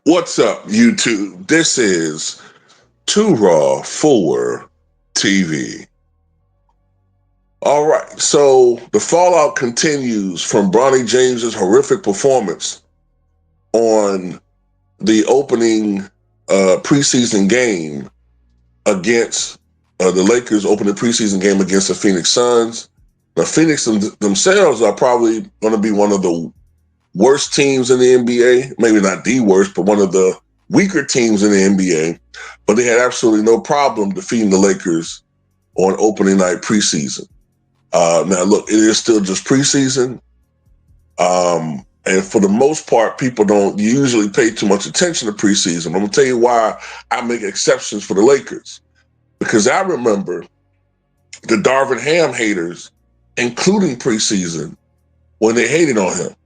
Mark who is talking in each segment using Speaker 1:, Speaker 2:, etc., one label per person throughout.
Speaker 1: What's up, YouTube? This is Too Raw for TV. All right, so the fallout continues from Bronny James's horrific performance on the opening preseason game against the Lakers' opening preseason game against the Phoenix Suns. The Phoenix themselves are probably going to be one of the worst teams in the NBA, maybe not the worst, but one of the weaker teams in the NBA. But they had absolutely no problem defeating the Lakers on opening night preseason. Now, look, it is still just preseason. And for the most part, people don't usually pay too much attention to preseason. I'm going to tell you why I make exceptions for the Lakers. Because I remember the Darvin Ham haters, including preseason, when they hated on him.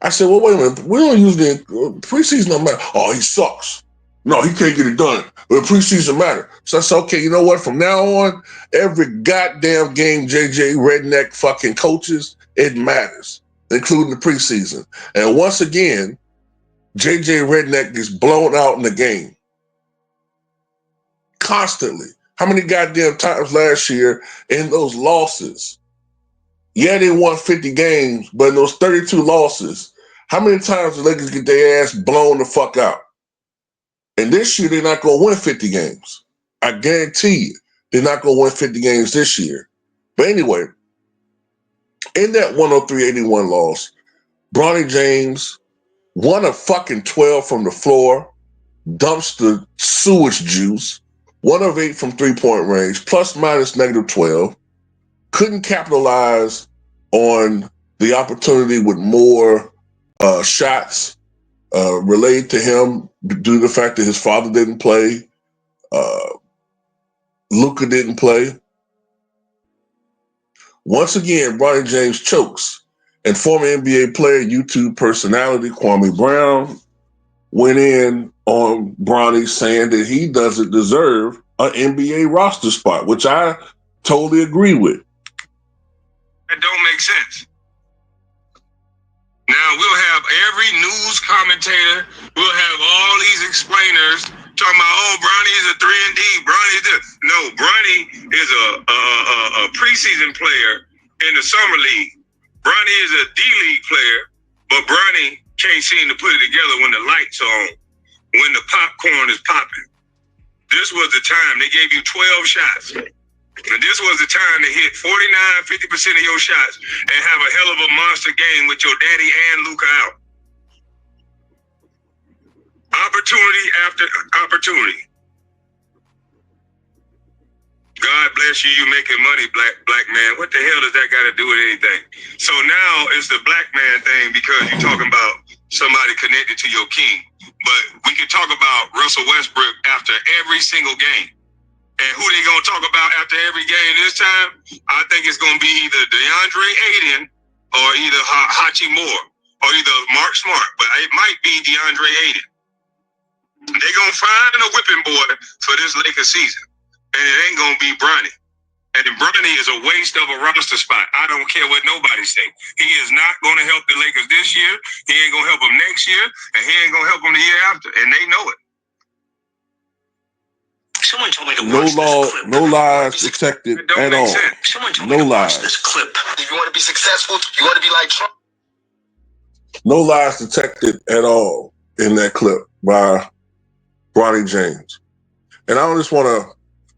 Speaker 1: I said, well, wait a minute. We don't use the preseason. No matter. Oh, he sucks. No, he can't get it done. But preseason matter. So I said, okay, you know what? From now on, every goddamn game JJ Redneck fucking coaches, it matters, including the preseason. And once again, JJ Redneck gets blown out in the game. Constantly. How many goddamn times last year in those losses? Yeah, they won 50 games, but in those 32 losses, how many times the Lakers get their ass blown the fuck out? And this year, they're not going to win 50 games. I guarantee you, they're not going to win 50 games this year. But anyway, in that 103-81 loss, Bronny James, 1 of fucking 12 from the floor, dumps the sewage juice, 1 of 8 from three-point range, plus minus -12. Couldn't capitalize on the opportunity with more shots related to him due to the fact that his father didn't play. Luka didn't play. Once again, Bronny James chokes. And former NBA player, YouTube personality Kwame Brown went in on Bronny saying that he doesn't deserve an NBA roster spot, which I totally agree with.
Speaker 2: That don't make sense. Now we'll have every news commentator, we'll have all these explainers talking about, oh, Bronny is a 3-and-D, Bronny this. No, Bronny is a preseason player in the summer league. Bronny is a D-League player, but Bronny can't seem to put it together when the lights are on, when the popcorn is popping. This was the time they gave you 12 shots. And this was the time to hit 49-50% of your shots and have a hell of a monster game with your daddy and Luka out. Opportunity after opportunity. God bless you, you making money, black man. What the hell does that got to do with anything? So now it's the black man thing because you're talking about somebody connected to your king. But we can talk about Russell Westbrook after every single game. And who they gonna talk about after every game this time? I think it's gonna be either DeAndre Ayton or either Hachi Moore or either Mark Smart, but it might be DeAndre Ayton. They gonna find a whipping boy for this Lakers season, and it ain't gonna be Bronny. And Bronny is a waste of a roster spot. I don't care what nobody say. He is not gonna help the Lakers this year. He ain't gonna help them next year, and he ain't gonna help them the year after, and they know it.
Speaker 3: Someone told me to watch this clip.
Speaker 1: No lies detected at all.
Speaker 3: Someone told me to watch this clip.
Speaker 2: If you want to be successful, you want to be like Trump.
Speaker 1: No lies detected at all in that clip by Bronny James. And I just want to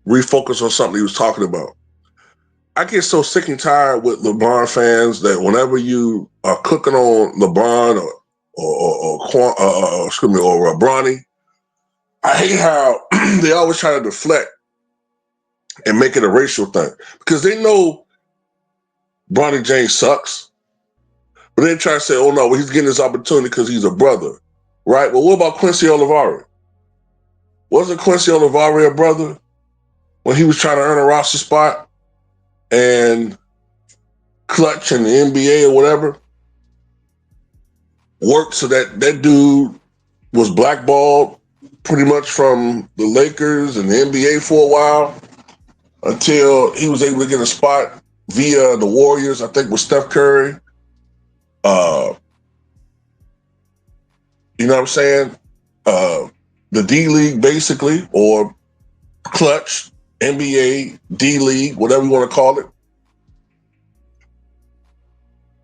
Speaker 1: refocus on something he was talking about. I get so sick and tired with LeBron fans that whenever you are cooking on LeBron or Bronny, I hate how they always try to deflect and make it a racial thing because they know Bronny James sucks, but they try to say, oh no, well, he's getting this opportunity because he's a brother, right? Well, what about Quincy Olivari? Wasn't Quincy Olivari a brother when he was trying to earn a roster spot and clutch in the NBA or whatever? Worked so that dude was blackballed pretty much from the Lakers and the NBA for a while until he was able to get a spot via the Warriors, I think with Steph Curry. You know what I'm saying? the D League, basically, or Clutch, NBA, D League, whatever you want to call it.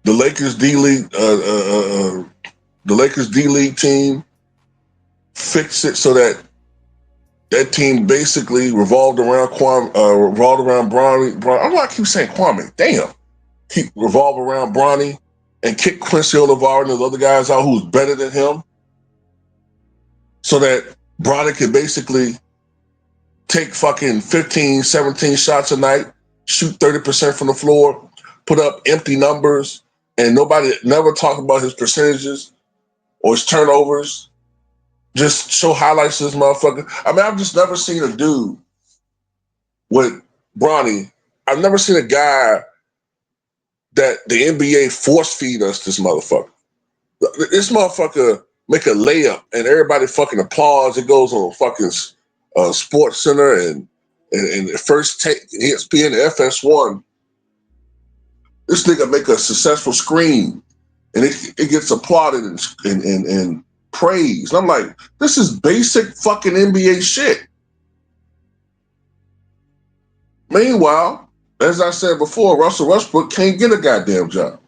Speaker 1: The Lakers D League, the Lakers D League team fixed it so that that team basically revolved around Bronny. I don't know why I keep saying Kwame. Damn. Revolve around Bronny and kick Quincy Olivar and those other guys out who's better than him, so that Bronny could basically take fucking 15, 17 shots a night, shoot 30% from the floor, put up empty numbers, and nobody never talk about his percentages or his turnovers. Just show highlights of this motherfucker. I mean, I've just never seen a dude with Bronny. I've never seen a guy that the NBA force feed us this motherfucker. This motherfucker make a layup and everybody fucking applauds. It goes on fucking Sports Center and First Take, ESPN, FS1. This nigga make a successful screen and it gets applauded and praised. And I'm like, this is basic fucking NBA shit. Meanwhile, as I said before, Russell Westbrook can't get a goddamn job.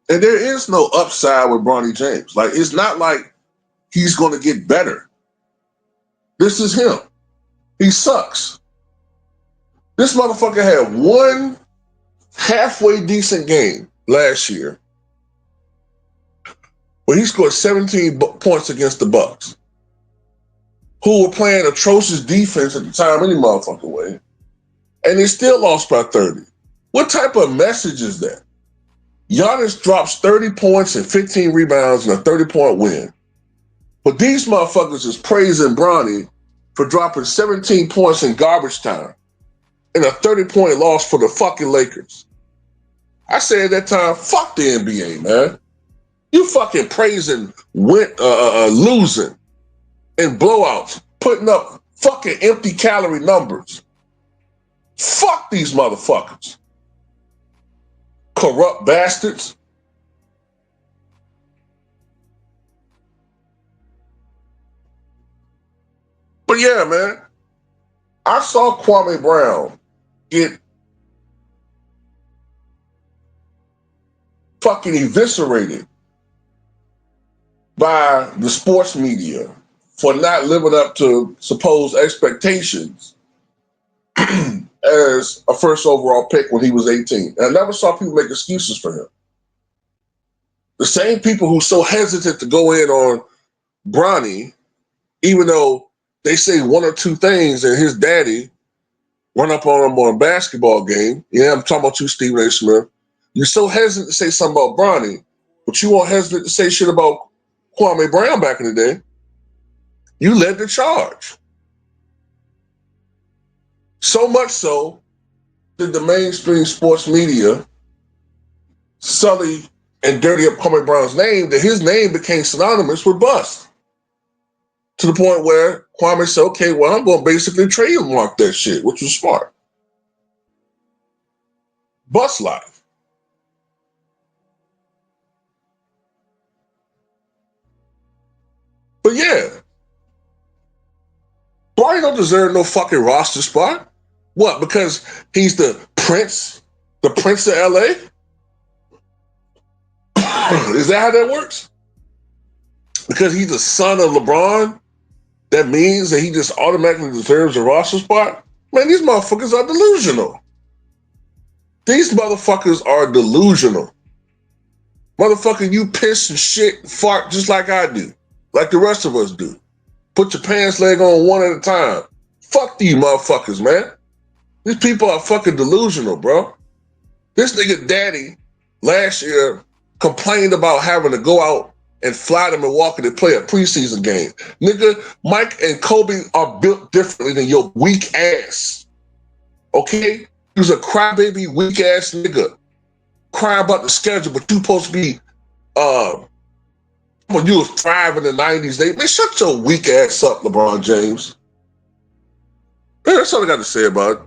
Speaker 1: And there is no upside with Bronny James. Like, it's not like he's going to get better. This is him. He sucks. This motherfucker had one halfway decent game last year where he scored 17 points against the Bucks, who were playing atrocious defense at the time any motherfucking way, and they still lost by 30. What type of message is that? Giannis drops 30 points and 15 rebounds in a 30-point win. But these motherfuckers is praising Bronny for dropping 17 points in garbage time in a 30-point loss for the fucking Lakers. I said at that time, fuck the NBA, man. You fucking praising losing and blowouts, putting up fucking empty calorie numbers. Fuck these motherfuckers. Corrupt bastards. But yeah, man, I saw Kwame Brown get fucking eviscerated by the sports media for not living up to supposed expectations as a first overall pick when he was 18. And I never saw people make excuses for him. The same people who so hesitant to go in on Bronny, even though they say one or two things and his daddy run up on him on a basketball game. Yeah, I'm talking about you, Stephen A. Smith. You're so hesitant to say something about Bronny, but you weren't hesitant to say shit about Kwame Brown back in the day. You led the charge. So much so did the mainstream sports media sully and dirty up Kwame Brown's name that his name became synonymous with bust. To the point where Kwame said, okay, well, I'm going to basically trademark that shit, which was smart. Bust life. But yeah, Bronny don't deserve no fucking roster spot. What, because he's the prince of LA? Is that how that works? Because he's the son of LeBron, that means that he just automatically deserves a roster spot? Man, these motherfuckers are delusional. These motherfuckers are delusional. Motherfucker, you piss and shit and fart just like I do, like the rest of us do. Put your pants leg on one at a time. Fuck these motherfuckers, man. These people are fucking delusional, bro. This nigga daddy last year complained about having to go out and fly to Milwaukee to play a preseason game. Nigga, Mike and Kobe are built differently than your weak ass. Okay? He was a crybaby, weak ass nigga. Crying about the schedule, but you supposed to be when you was thriving in the 90s. Man, shut your weak ass up, LeBron James. Man, that's all I got to say about it.